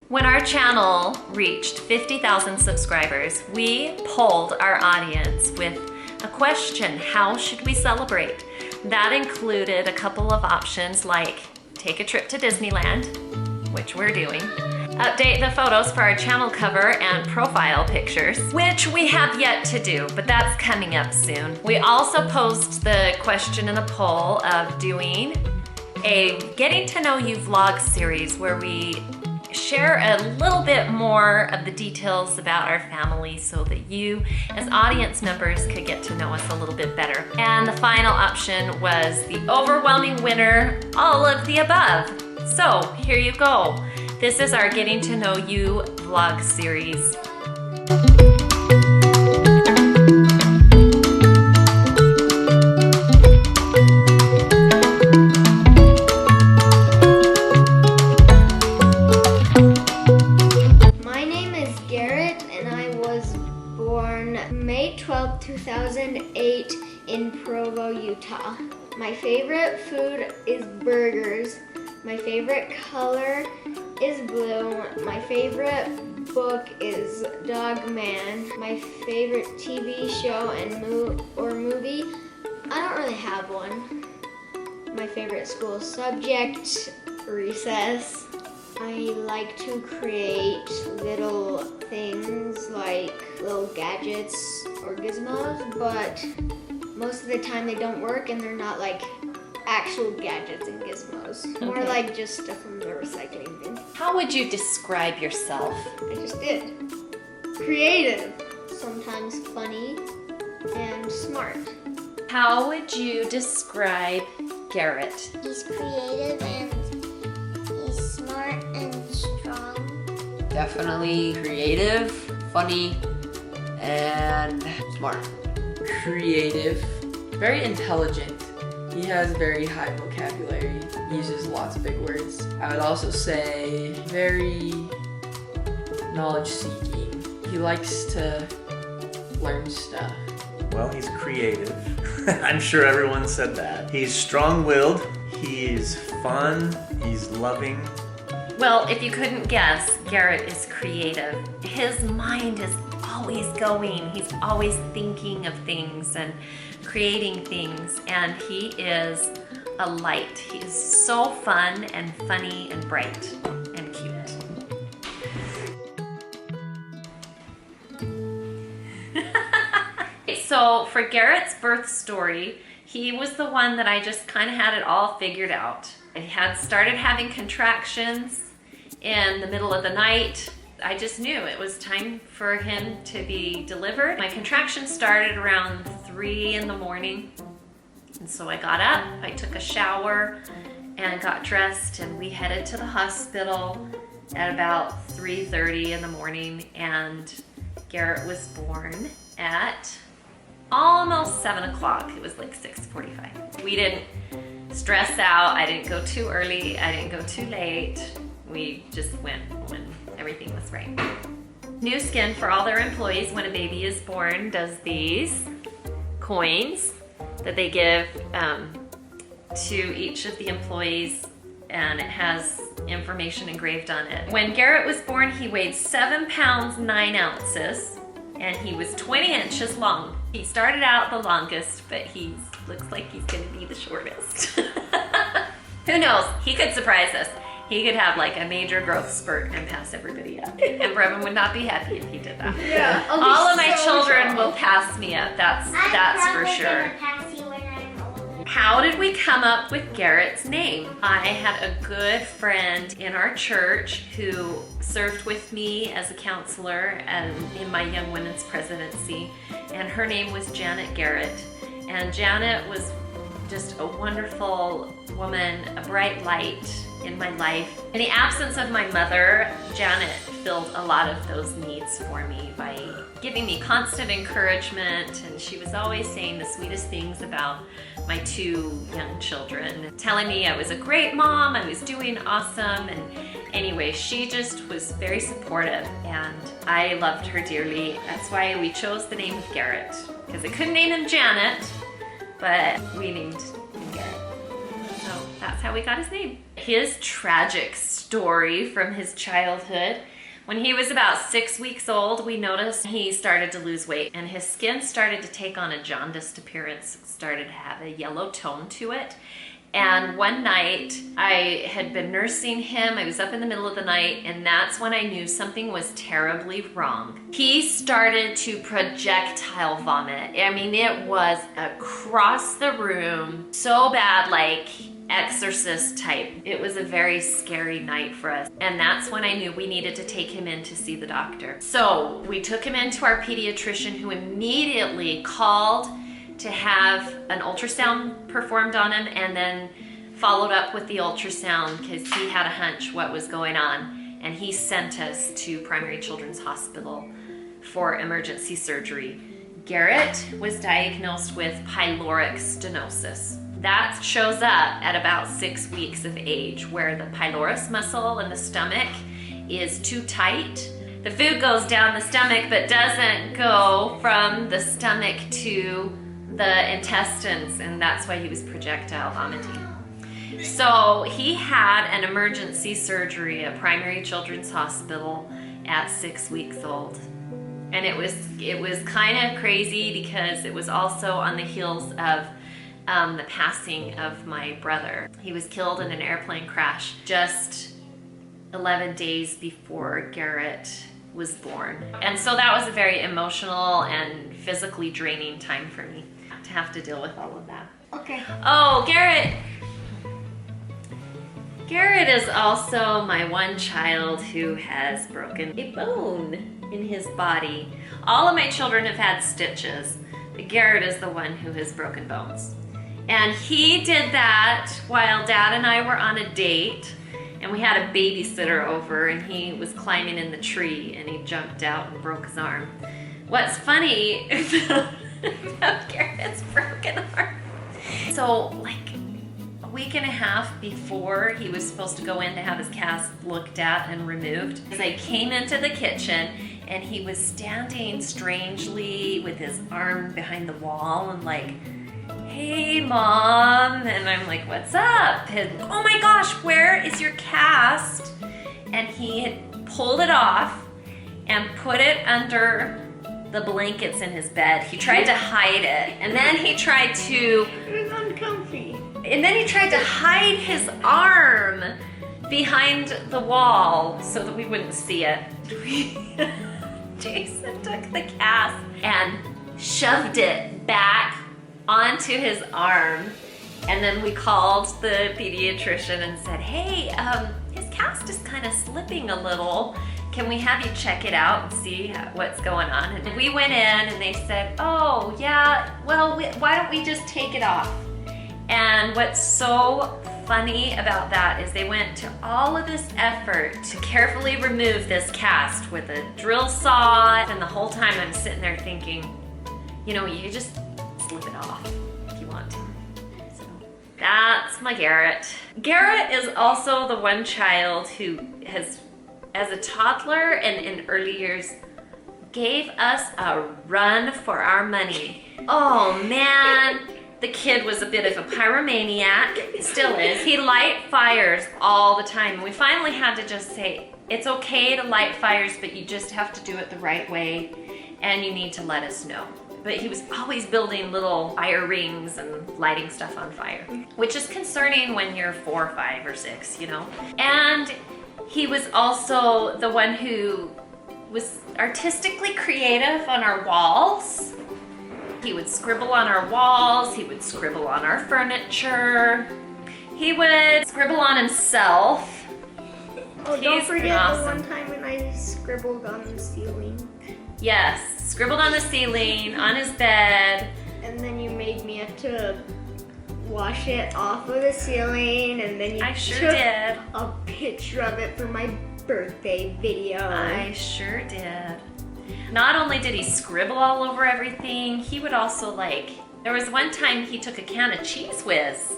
When our channel reached 50,000 subscribers, we polled our audience with a question: how should we celebrate? That included a couple of options like take a trip to Disneyland, which we're doing, update the photos for our channel cover and profile pictures, which we have yet to do, but that's coming up soon. We also posed the question in the poll of doing a getting to know you vlog series where we share a little bit more of the details about our family so that you as audience members could get to know us a little bit better. And the final option was the overwhelming winner, all of the above. So here you go. This is our Getting to Know You vlog series. My name is Garrett and I was born May 12, 2008 in Provo, Utah. My favorite food is burgers. My favorite color is blue. My favorite book is Dog Man. My favorite TV show and movie, I don't really have one. My favorite school subject, recess. I like to create little things like little gadgets or gizmos, but most of the time they don't work and they're not like actual gadgets and gizmos. More like just stuff from the recycling bin. How would you describe yourself? I just did. Creative, sometimes funny, and smart. How would you describe Garrett? He's creative and he's smart and strong. Definitely creative, funny, and smart. Creative, very intelligent. He has very high vocabulary, uses lots of big words. I would also say very knowledge-seeking. He likes to learn stuff. Well, he's creative. I'm sure everyone said that. He's strong-willed, he's fun, he's loving. Well, if you couldn't guess, Garrett is creative. His mind is always going. He's always thinking of things and creating things, and he is a light. He is so fun and funny and bright and cute. So for Garrett's birth story, he was the one that I just kind of had it all figured out. I had started having contractions in the middle of the night. I just knew it was time for him to be delivered. My contractions started around 3 in the morning. And so I got up, I took a shower and got dressed, and we headed to the hospital at about 3:30 in the morning, and Garrett was born at almost 7 o'clock. It was like 6:45. We didn't stress out. I didn't go too early. I didn't go too late. We just went when everything was right. New Skin, for all their employees when a baby is born, does these coins that they give to each of the employees, and it has information engraved on it. When Garrett was born, he weighed 7 pounds 9 ounces, and he was 20 inches long. He started out the longest, but he looks like he's gonna be the shortest. Who knows? He could surprise us. He could have like a major growth spurt and pass everybody up. And Brevin would not be happy if he did that. Yeah, all of my children will pass me up, that's for sure. How did we come up with Garrett's name? I had a good friend in our church who served with me as a counselor and in my Young Women's presidency, and her name was Janet Garrett. And Janet was just a wonderful woman, a bright light in my life. In the absence of my mother, Janet filled a lot of those needs for me by giving me constant encouragement, and she was always saying the sweetest things about my 2 young children, telling me I was a great mom, I was doing awesome, and anyway, she just was very supportive, and I loved her dearly. That's why we chose the name of Garrett, because I couldn't name him Janet, but we named him Garrett. So that's how we got his name. His tragic story from his childhood. When he was about 6 weeks old, we noticed he started to lose weight and his skin started to take on a jaundiced appearance, started to have a yellow tone to it. And one night I had been nursing him. I was up in the middle of the night and that's when I knew something was terribly wrong. He started to projectile vomit. I mean, it was across the room, so bad, like exorcist type. It was a very scary night for us. And that's when I knew we needed to take him in to see the doctor. So we took him into our pediatrician, who immediately called to have an ultrasound performed on him and then followed up with the ultrasound because he had a hunch what was going on. And he sent us to Primary Children's Hospital for emergency surgery. Garrett was diagnosed with pyloric stenosis. That shows up at about 6 weeks of age, where the pylorus muscle in the stomach is too tight. The food goes down the stomach but doesn't go from the stomach to the intestines, and that's why he was projectile vomiting. So he had an emergency surgery at Primary Children's Hospital at 6 weeks old. And it was kind of crazy because it was also on the heels of the passing of my brother. He was killed in an airplane crash just 11 days before Garrett was born. And so that was a very emotional and physically draining time for me to have to deal with all of that. Okay. Oh, Garrett! Garrett is also my one child who has broken a bone in his body. All of my children have had stitches, but Garrett is the one who has broken bones. And he did that while Dad and I were on a date, and we had a babysitter over, and he was climbing in the tree and he jumped out and broke his arm. What's funny about Garrett's broken arm, so like a week and a half before he was supposed to go in to have his cast looked at and removed, I came into the kitchen and he was standing strangely with his arm behind the wall and like, "Hey Mom," and I'm like, "What's up?" And, "Oh my gosh, where is your cast?" And he had pulled it off and put it under the blankets in his bed. He tried to hide it, and then he tried to... It was uncomfy. And then he tried to hide his arm behind the wall so that we wouldn't see it. Jason took the cast and shoved it back onto his arm, and then we called the pediatrician and said, "Hey, his cast is kind of slipping a little. Can we have you check it out and see what's going on?" And we went in and they said, "Oh yeah, well, why don't we just take it off?" And what's so funny about that is they went to all of this effort to carefully remove this cast with a drill saw, and the whole time I'm sitting there thinking, you know, you just slip it off if you want to. So that's my Garrett. Garrett is also the one child who has, as a toddler and in early years, gave us a run for our money. Oh man, the kid was a bit of a pyromaniac, still is. He light fires all the time. We finally had to just say, it's okay to light fires, but you just have to do it the right way, and you need to let us know. But he was always building little fire rings and lighting stuff on fire, which is concerning when you're 4, 5, or 6, you know? And he was also the one who was artistically creative on our walls. He would scribble on our walls, he would scribble on our furniture, he would scribble on himself. Oh, don't forget awesome. the one time when I scribbled on the ceiling. Yes, scribbled on the ceiling, on his bed. And then you made me have to wash it off of the ceiling, and then you I sure took did. a picture of it for my birthday video. I sure did. Not only did he scribble all over everything, he would also there was one time he took a can of Cheese Whiz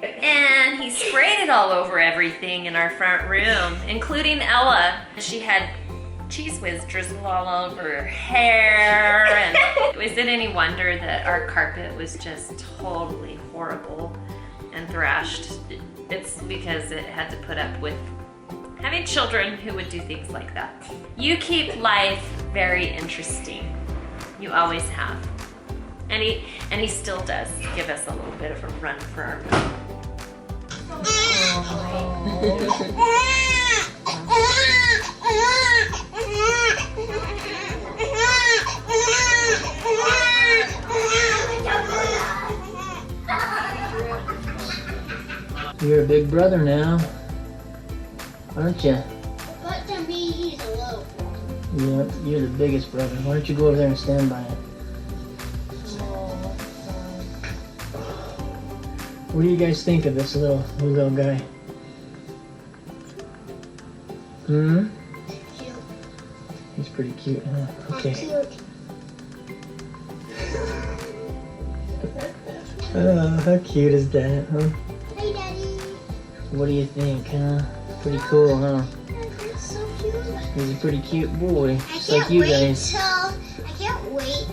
and he sprayed it all over everything in our front room, including Ella. She had Cheese Whiz drizzled all over her hair, and was it any wonder that our carpet was just totally horrible and thrashed? it's because it had to put up with having children who would do things like that. You keep life very interesting. You always have. And he still does give us a little bit of a run for our money. You're a big brother now, aren't you? But to me, he's a little one. Yeah, you're the biggest brother. Why don't you go over there and stand by it? What do you guys think of this little guy? Hmm? Cute. He's pretty cute, huh? Okay. Cute. Oh, how cute is that, huh? Hey, Daddy. What do you think, huh? Pretty cool, huh? That's so cute. He's a pretty cute boy, I just like can't you wait guys. I can't wait.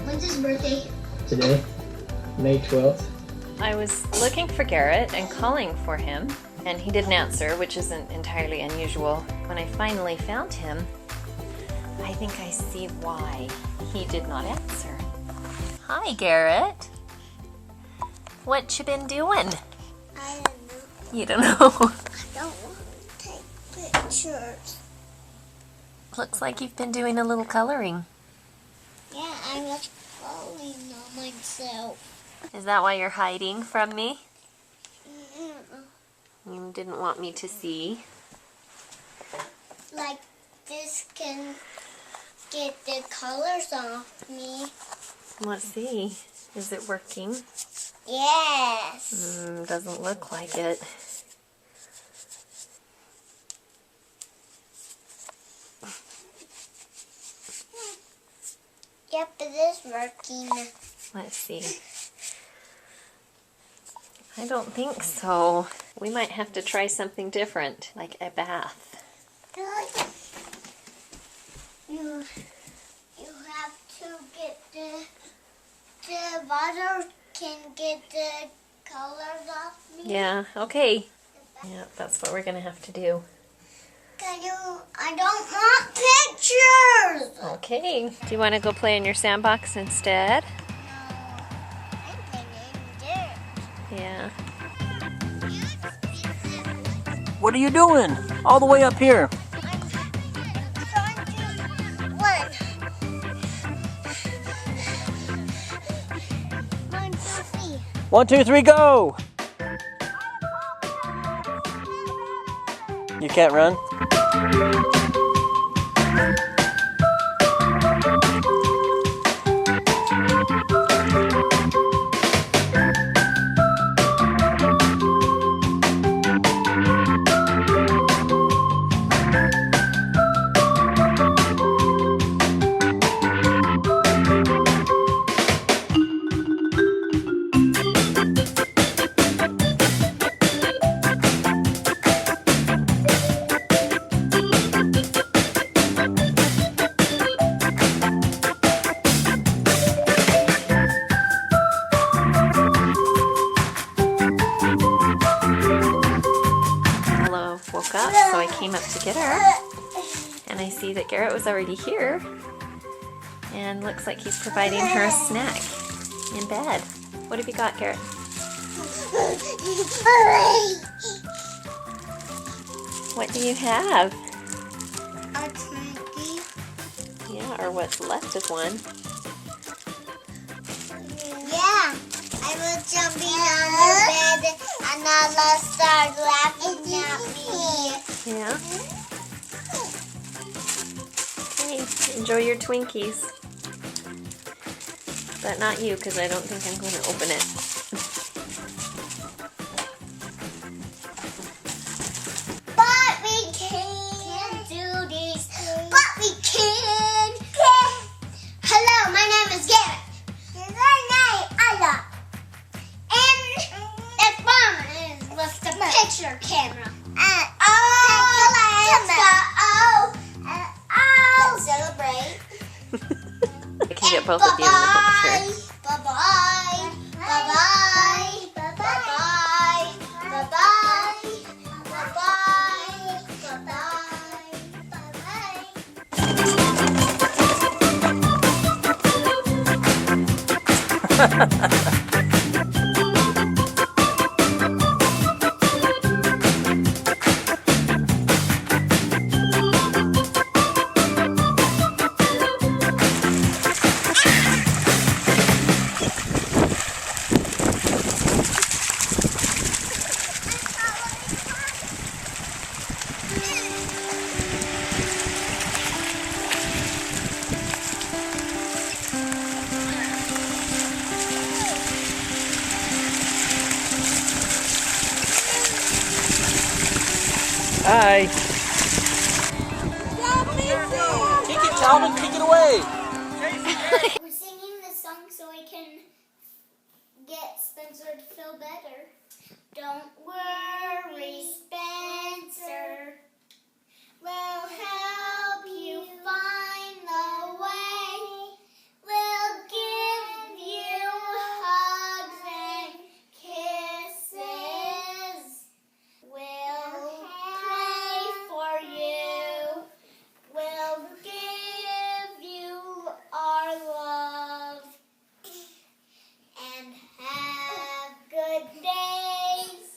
When's his birthday? Today, May 12th. I was looking for Garrett and calling for him, and he didn't answer, which isn't entirely unusual. When I finally found him, I think I see why he did not answer. Hi, Garrett. What you been doing? I don't know. You don't know. I don't want to take pictures. Looks like you've been doing a little coloring. Yeah, I was following on myself. Is that why you're hiding from me? Mm-mm. You didn't want me to see. Like this can get the colors off me. Let's see. Is it working? Yes. Doesn't look like it. Yep, it is working. Let's see. I don't think so. We might have to try something different, like a bath. You have to get the water can get the colors off me. Yeah, okay. Yeah, that's what we're gonna have to do. I don't want pictures. Okay. Do you want to go play in your sandbox instead? I'm playing in dirt. Yeah. What are you doing? All the way up here. One, two, three, go! You can't run? Woke up, so I came up to get her, and I see that Garrett was already here, and looks like he's providing her a snack in bed. What have you got, Garrett? What do you have? A Twinkie. Yeah, or what's left of one. Yeah, I was jumping on the bed and Nala started laughing at me. Yeah? Hey, enjoy your Twinkies. But not you, because I don't think I'm going to open it. But we can't do this. But we can. Hello, my name is Garrett. And my name is Ella. And that phone was the picture camera. Let's celebrate. I can get both of you in the picture. Bye-bye. Bye-bye. Bye-bye. Bye-bye. Bye-bye. Hi. Kick it, Calvin. Kick it away. We're singing this song so we can get Spencer to feel better. Don't worry, Spencer. We'll help you find the way. We'll give you hugs and kisses. We'll pray for you. We'll give you our love. And have good days.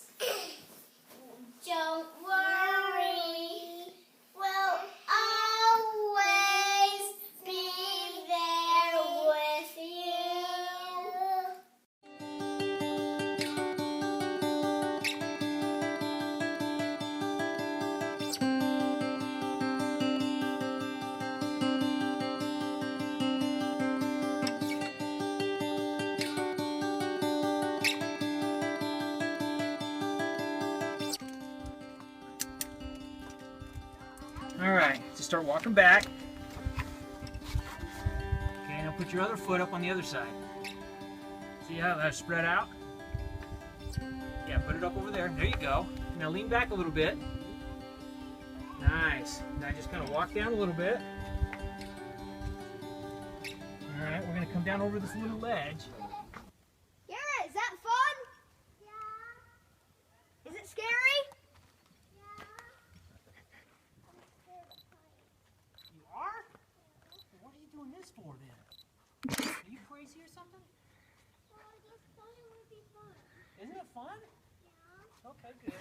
Don't worry. We'll always be there with you. All right, just start walking back. Okay, now put your other foot up on the other side. See how that's spread out? Yeah, put it up over there. There you go. Now lean back a little bit. Nice. Now just kind of walk down a little bit. All right, we're gonna come down over this little ledge. Garrett, is that fun? Yeah. Is it scary? You are? Well, what are you doing this for then? Are you crazy or something? Well, I just thought it would be fun. Isn't it fun? Yeah. Okay, good.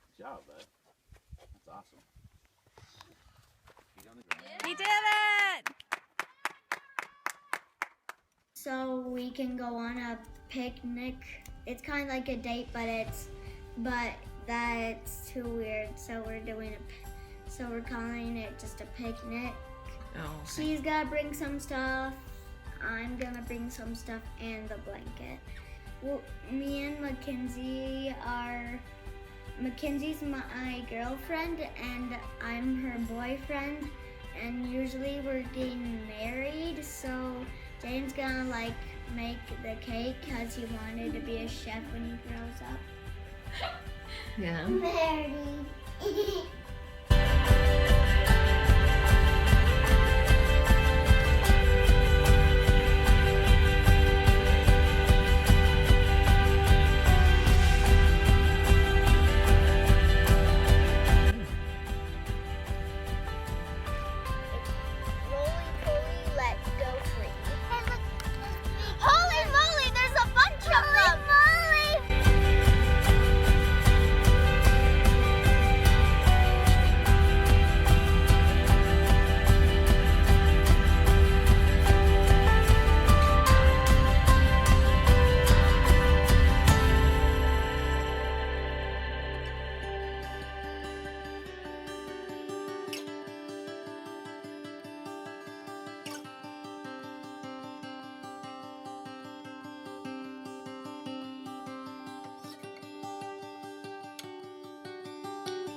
Good job, bud. That's awesome. Feet on the ground. He did it! So we can go on a picnic. It's kind of like a date, but that's too weird. So we're calling it just a picnic. Oh, She's gotta bring some stuff. I'm gonna bring some stuff and the blanket. Well, me and Mackenzie's my girlfriend and I'm her boyfriend. And usually we're getting married, so Jane's gonna make the cake because he wanted to be a chef when he grows up. Yeah. Married. Roly-poly, let's go free. Holy moly, there's a bunch of them!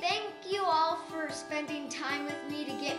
Thank you all for spending time with me to get